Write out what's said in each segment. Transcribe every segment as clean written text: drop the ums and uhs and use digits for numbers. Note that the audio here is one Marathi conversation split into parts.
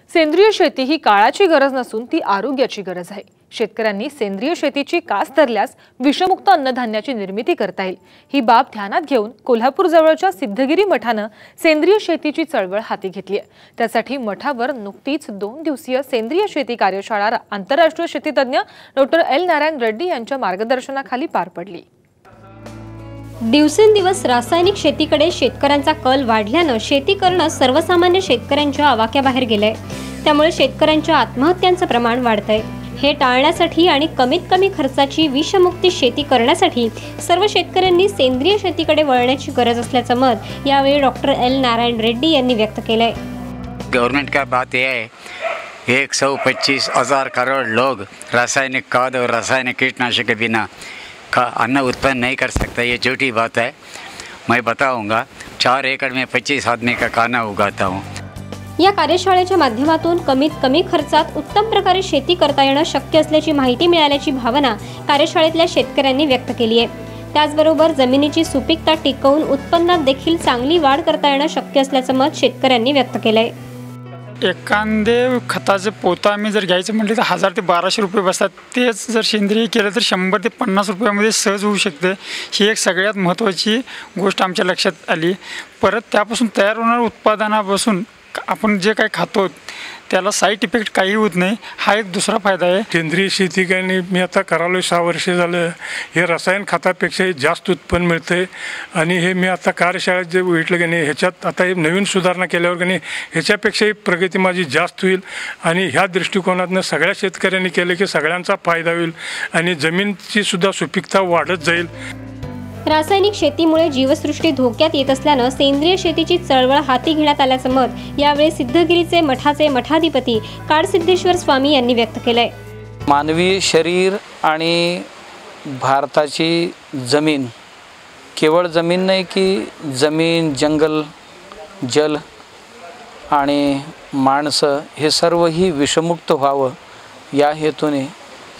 सेंद्रिय शेती ही काळाची गरज नसून ती आरोग्याची गरज आहे। शेतकऱ्यांनी सेंद्रिय शेतीची कास धरल्यास विषमुक्त अन्नधान्याची निर्मिती करता येईल। ही बाब ध्यानात घेऊन कोल्हापूर जवळच्या सिद्धगिरी मठाने सेंद्रिय शेतीची चळवळ हाती घेतली आहे। त्यासाठी मठावर नुकतीच 2 दिवसीय सेंद्रिय शेती कार्यशाळा आंतरराष्ट्रीय शेतीतज्ञ डॉक्टर एल नारायण रेड्डी यांच्या मार्गदर्शनाखाली पार पडली। दिवसेंदिवस रासायनिक शेतीकडे शेतकऱ्यांचा कल वाढल्याने शेती करणं सर्वसामान्य शेतकऱ्यांच्या आवाक्याबाहेर गेलंय। त्यामुळे शेतकऱ्यांच्या आत्महत्यांचं प्रमाण वाढतंय। हे टाळण्यासाठी आणि कमीत कमी खर्चाची विषमुक्त शेती करण्यासाठी सर्व शेतकऱ्यांनी सेंद्रिय शेतीकडे वळण्याची गरज असल्याचं मत यावेळी डॉक्टर एल नारायण रेड्डी यांनी व्यक्त केलंय। गवर्नमेंट का बात यह है 125,000 करोड़ लोग रासायनिक खाद और रासायनिक कीटनाशक के बिना का अन्न उत्पन्न नहीं कर सकता। ये झूठी बात है। मैं बताऊंगा 4 एकड़ में 25 आदमी का खाना उगाता हूँ। या कार्यशाळेच्या माध्यमातून कमीत कमी खर्चात उत्तम प्रकारे शेती करता येणं शक्य असल्याची माहिती मिळाल्याची भावना कार्यशाळेतल्या शेतकऱ्यांनी व्यक्त केली आहे। त्याचबरोबर जमिनीची सुपीकता टिकवून उत्पन्नात देखील चांगली वाढ करता येणं शक्य असल्याचं मत शेतकऱ्यांनी व्यक्त केलंय। एखादे खताचे पोतं आम्ही जर घ्यायचं म्हटलं तर 1000 ते 1200 रुपये बसतात। तेच जर सेंद्रिय केलं तर 100 ते 50 रुपयामध्ये सहज होऊ शकते। ही एक सगळ्यात महत्त्वाची गोष्ट आमच्या लक्षात आली। परत त्यापासून तयार होणाऱ्या उत्पादनापासून आपण जे काही खातो त्याला साईड इफेक्ट काही होत नाही। हा एक दुसरा फायदा आहे। सेंद्रिय शेती काही मी आता करालो 6 वर्ष झालं। हे रसायन खतापेक्षाही जास्त उत्पन्न मिळते आणि हे मी आता कार्यशाळेत जे भेटलं की नाही ह्याच्यात आता हे नवीन सुधारणा केल्यावर की नाही ह्याच्यापेक्षाही प्रगती माझी जास्त होईल आणि ह्या दृष्टिकोनातून सगळ्या शेतकऱ्यांनी केलं की सगळ्यांचा फायदा होईल आणि जमीनची सुद्धा सुपीकता वाढत जाईल। रासायनिक शेतीमुळे जीवसृष्टी धोक्यात येत असल्याने सेंद्रिय शेतीची चळवळ हाती घेण्यात आल्याचं मत यावेळी सिद्धगिरीचे मठाचे मठाधिपती काडसिद्धेश्वर स्वामी यांनी व्यक्त केलंय। मानवी शरीर आणि भारताची जमीन केवळ जमीन नाही की जमीन, जंगल, जल आणि माणसं हे सर्व ही विषमुक्त व्हावं या हेतूने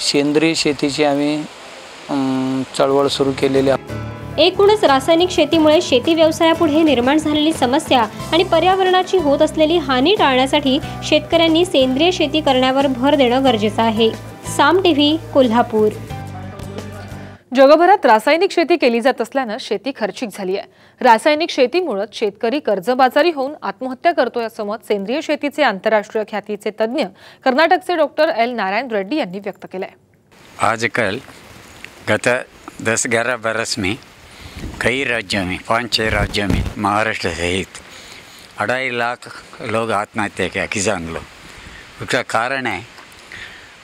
सेंद्रिय शेतीची आम्ही चळवळ सुरू केलेली आहे। एकूणच रासायनिक शेतीमुळे शेती व्यवसायापुढे निर्माण झालेली समस्या आणि पर्यावरणाची होत असलेली हानी टाळण्यासाठी शेतकऱ्यांनी सेंद्रिय शेती करण्यावर भर देणं गरजेचं आहे। साम टीव्ही कोल्हापूर। जगभरात रासायनिक शेती केली जात असल्याने शेती खर्चिक झाली आहे। रासायनिक शेतीमुळे शेतकरी कर्जबाजारी होऊन आत्महत्या करतोय असं मत सेंद्रिय शेतीचे आंतरराष्ट्रीय ख्यातीचे तज्ञ कर्नाटकचे डॉक्टर एल नारायण रेड्डी यांनी व्यक्त केलंय। आजकल गत 10-11 बरस में कई राज्यों में 5-6 राज्यों में महाराष्ट्र सहित 2.5 लाख लोग आत्महत्या किया, किसान लोग। उसका कारण है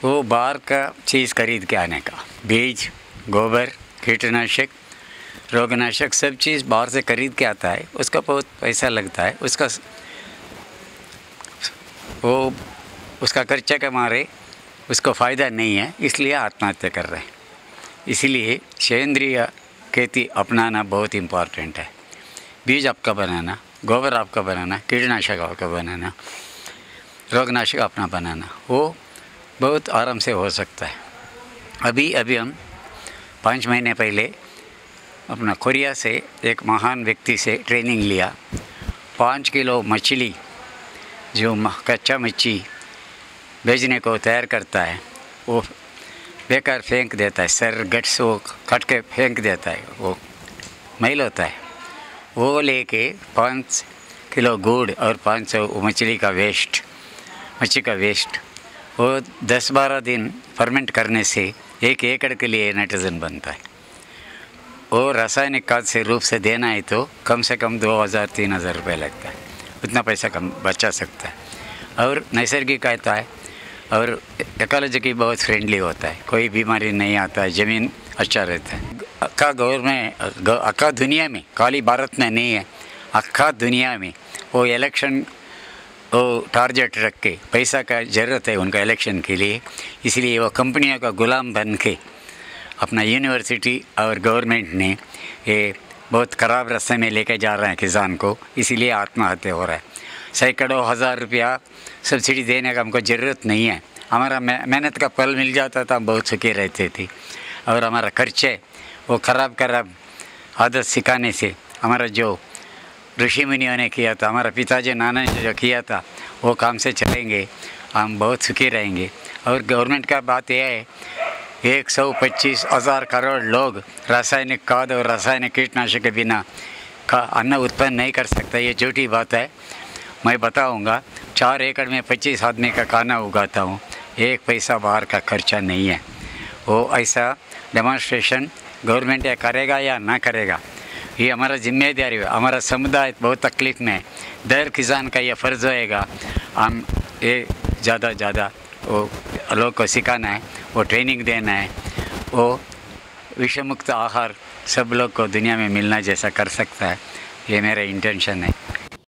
वो बाहर का चीज़ खरीद के आने का, बीज, गोबर, कीटनाशक, रोगनाशक सब चीज़ बाहर से खरीद के आता है। उसका बहुत पैसा लगता है। उसका खर्चा के मारे उसको फ़ायदा नहीं है, इसलिए आत्महत्या कर रहे हैं। इसीलिए सेंद्रिय खेती अपनाना बहुत इम्पॉर्टेंट है। बीज आपका बनाना, गोबर आपका बनाना, कीटनाशक आपका बनाना, रोगनाशक अपना बनाना, वो बहुत आराम से हो सकता है। अभी हम 5 महीने पहले अपना कोरिया से एक महान व्यक्ति से ट्रेनिंग लिया। 5 किलो मछली जो कच्चा मच्छी बेचने को तैयार करता है वो बेकार फेंक देता है। सर गट्स वो कट के फेंक देता है, वो मैल होता है। वो लेके 5 किलो गुड़ और 500 मछली का वेस्ट वो 10-12 दिन फर्मेंट करने से 1 एकड़ के लिए नाइट्रोजन बनता है। वो रासायनिक खाद से रूप से देना है तो कम से कम 2000-3000 रुपये लगता है। उतना पैसा कम बचा सकता है और नैसर्गिक आता है और इकोलॉजी की बहुत फ्रेंडली होता है। कोई बीमारी नहीं आता है, ज़मीन अच्छा रहता है। अक्का दुनिया में, खाली भारत में नहीं है, अक्का दुनिया में वो इलेक्शन वो टारगेट रख के पैसा का ज़रूरत है उनका इलेक्शन के लिए। इसलिए वो कंपनियों का गुलाम बन के अपना यूनिवर्सिटी और गवर्नमेंट ने ये बहुत ख़राब रास्ते में लेके जा रहे हैं किसान को, इसीलिए आत्महत्या हो रहा है। सैकड़ों हज़ार रुपया सब्सिडी देने का हमको ज़रूरत नहीं है। हमारा मेहनत का फल मिल जाता था, हम बहुत सुखी रहते थे। और हमारा खर्चे वो ख़राब आदत सिखाने से हमारा जो ऋषि मुनियों ने किया था, हमारा पिताजी नाना ने जो किया था वो काम से चलेंगे, हम बहुत सुखी रहेंगे। और गवर्नमेंट का बात यह है 125,000 करोड़ लोग रासायनिक खाद और रासायनिक कीटनाशक के बिना का अन्न उत्पन्न नहीं कर सकता, ये झूठी बात है। मैं बताऊंगा, 4 एकड़ में 25 आदमी का खाना उगाता हूँ, 1 पैसा बाहर का खर्चा नहीं है। वो ऐसा डेमोन्स्ट्रेशन गवर्नमेंट या करेगा या ना करेगा, ये हमारा जिम्मेदारी है। हमारा समुदाय बहुत तकलीफ में है, दर किसान का ये फ़र्ज़ होएगा, हम ये ज़्यादा वो लोग को सिखाना है, वो ट्रेनिंग देना है, वो विषमुक्त आहार सब लोग को दुनिया में मिलना जैसा कर सकता है, ये मेरा इंटेंशन है।